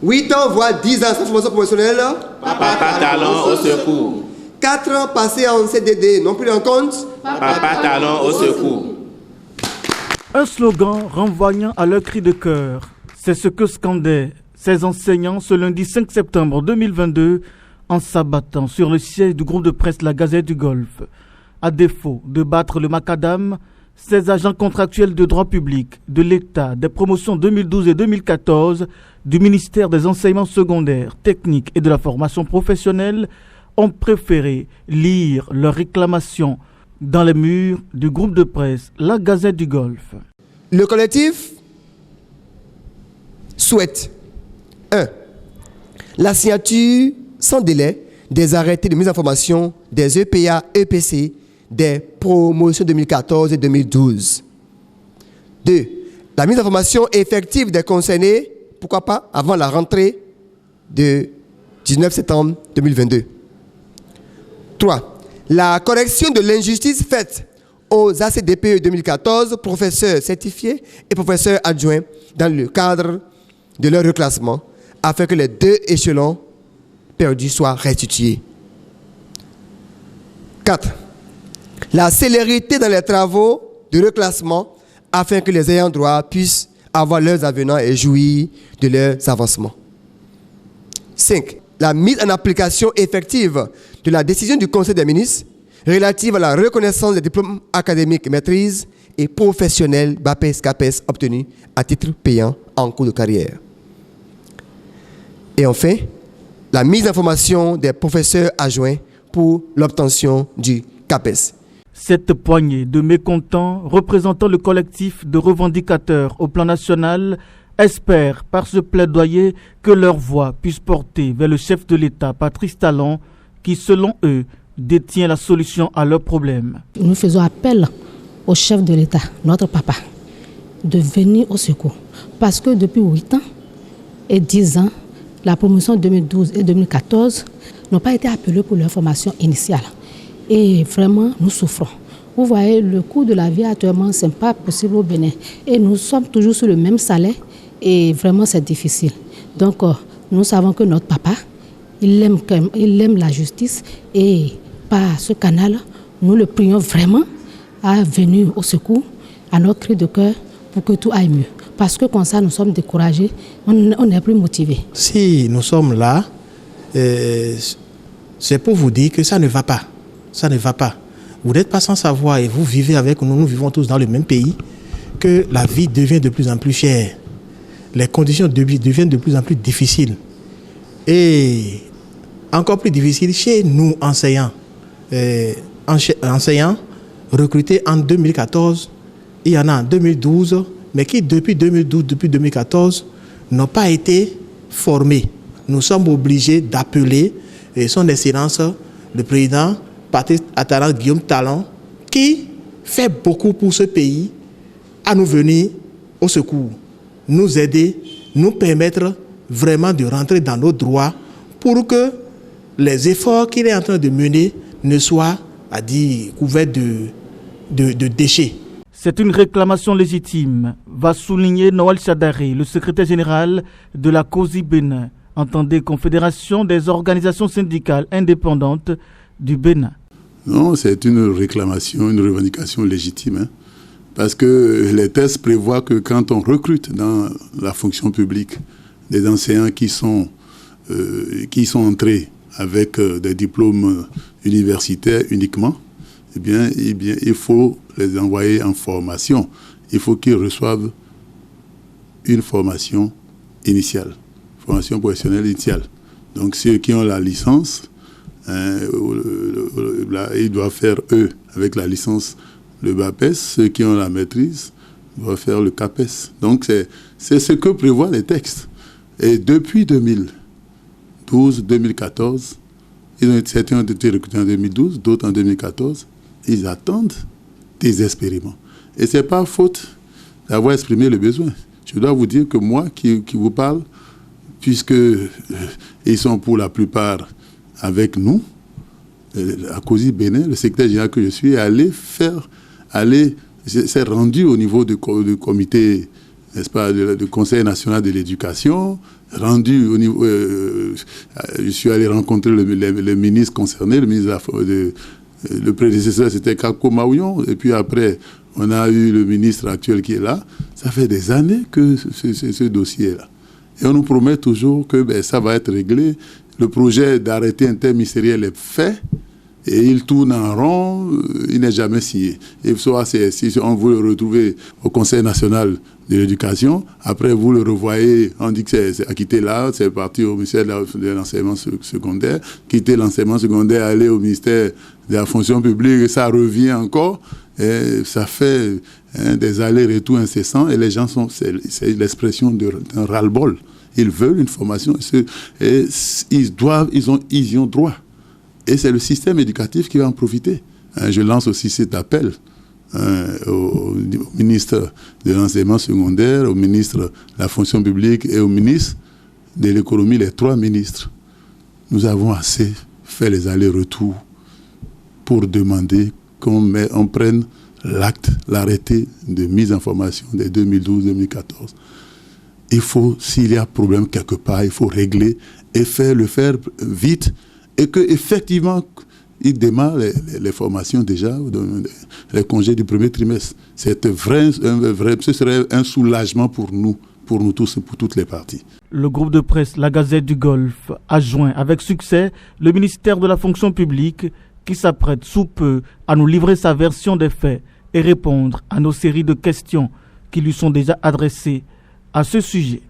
8 ans, voire 10 ans sans formation professionnelle. Papa Talon au secours. 4 ans passés en CDD, non pris en compte. Papa Talon au secours. Un slogan renvoyant à leur cri de cœur. C'est ce que scandaient ces enseignants ce lundi 5 septembre 2022 en s'abattant sur le siège du groupe de presse La Gazette du Golfe. À défaut de battre le macadam, ces agents contractuels de droit public, de l'État, des promotions 2012 et 2014, du ministère des enseignements secondaires, techniques et de la formation professionnelle ont préféré lire leurs réclamations dans les murs du groupe de presse La Gazette du Golfe. Le collectif souhaite 1. La signature sans délai des arrêtés de mise en formation des EPA, EPC, des promotions 2014 et 2012. 2. La mise en formation effective des concernés, pourquoi pas, avant la rentrée de 19 septembre 2022. 3. La correction de l'injustice faite aux ACDPE 2014, professeurs certifiés et professeurs adjoints dans le cadre de leur reclassement, afin que les 2 échelons perdus soient restitués. 4. La célérité dans les travaux de reclassement, afin que les ayants droit puissent avoir leurs avenants et jouir de leurs avancements. 5. La mise en application effective de la décision du Conseil des ministres relative à la reconnaissance des diplômes académiques maîtrise et professionnels BAPES-CAPES obtenus à titre payant en cours de carrière. Et enfin, la mise en formation des professeurs adjoints pour l'obtention du CAPES. Cette poignée de mécontents représentant le collectif de revendicateurs au plan national espèrent par ce plaidoyer que leur voix puisse porter vers le chef de l'État, Patrice Talon, qui selon eux détient la solution à leurs problèmes. Nous faisons appel au chef de l'État, notre papa, de venir au secours. Parce que depuis 8 ans et 10 ans, la promotion 2012 et 2014 n'ont pas été appelés pour leur formation initiale. Et vraiment, nous souffrons. Vous voyez, le coût de la vie actuellement, ce n'est pas possible au Bénin. Et nous sommes toujours sur le même salaire et vraiment, c'est difficile. Donc, nous savons que notre papa, il aime la justice et par ce canal, nous le prions vraiment à venir au secours, à notre cri de cœur pour que tout aille mieux. Parce que comme ça, nous sommes découragés, on n'est plus motivés. Si nous sommes là, c'est pour vous dire que ça ne va pas. Ça ne va pas. Vous n'êtes pas sans savoir et vous vivez avec nous, nous vivons tous dans le même pays, que la vie devient de plus en plus chère. Les conditions de vie deviennent de plus en plus difficiles. Et encore plus difficile chez nous, enseignants. Enseignants recrutés en 2014, il y en a en 2012, mais qui depuis 2012, depuis 2014, n'ont pas été formés. Nous sommes obligés d'appeler son Excellence, le président Patrice Guillaume Talon, qui fait beaucoup pour ce pays, à nous venir au secours, nous aider, nous permettre vraiment de rentrer dans nos droits pour que les efforts qu'il est en train de mener ne soient, à dire, couverts de déchets. C'est une réclamation légitime, va souligner Noël Chadari, le secrétaire général de la COSI Bénin, entendez Confédération des organisations syndicales indépendantes du Bénin. Non, c'est une réclamation, une revendication légitime, parce que les textes prévoient que quand on recrute dans la fonction publique des enseignants qui sont entrés avec des diplômes universitaires uniquement, eh bien, il faut les envoyer en formation. Il faut qu'ils reçoivent une formation initiale, formation professionnelle initiale. Donc ceux qui ont la licence, ils doivent faire eux, avec la licence, le BAPES. Ceux qui ont la maîtrise doivent faire le CAPES. Donc c'est ce que prévoient les textes. Et depuis 2012, 2014, certains ont été recrutés en 2012, d'autres en 2014, ils attendent désespérément. Et ce n'est pas faute d'avoir exprimé le besoin. Je dois vous dire que moi qui vous parle, puisque ils sont pour la plupart avec nous, à COSI Bénin, le secrétaire général que je suis, s'est rendu au niveau du comité, n'est-ce pas, du Conseil national de l'éducation, rendu au niveau... je suis allé rencontrer le ministre concerné, le ministre le prédécesseur, c'était Kako Maouillon, et puis après, on a eu le ministre actuel qui est là. Ça fait des années que ce dossier est là. Et on nous promet toujours que ça va être réglé. Le projet d'arrêté interministériel est fait, et il tourne en rond, il n'est jamais signé. Et si on veut le retrouver au Conseil national de l'éducation, après vous le revoyez, on dit que c'est acquitté là, c'est parti au ministère de l'enseignement secondaire, quitter l'enseignement secondaire, aller au ministère de la fonction publique, et ça revient encore, et ça fait des allers-retours incessants, et les gens c'est l'expression d'un ras-le-bol. Ils veulent une formation, et ils y ont droit. Et c'est le système éducatif qui va en profiter. Je lance aussi cet appel au ministre de l'enseignement secondaire, au ministre de la fonction publique et au ministre de l'économie, les 3 ministres. Nous avons assez fait les allers-retours pour demander qu'on prenne l'acte, l'arrêté de mise en formation des 2012-2014. Il faut, s'il y a problème quelque part, il faut régler et le faire vite, et qu'effectivement, il démarre les formations déjà, les congés du premier trimestre. Ce serait un soulagement pour nous tous et pour toutes les parties. Le groupe de presse La Gazette du Golfe a joint avec succès le ministère de la fonction publique qui s'apprête sous peu à nous livrer sa version des faits et répondre à nos séries de questions qui lui sont déjà adressées à ce sujet.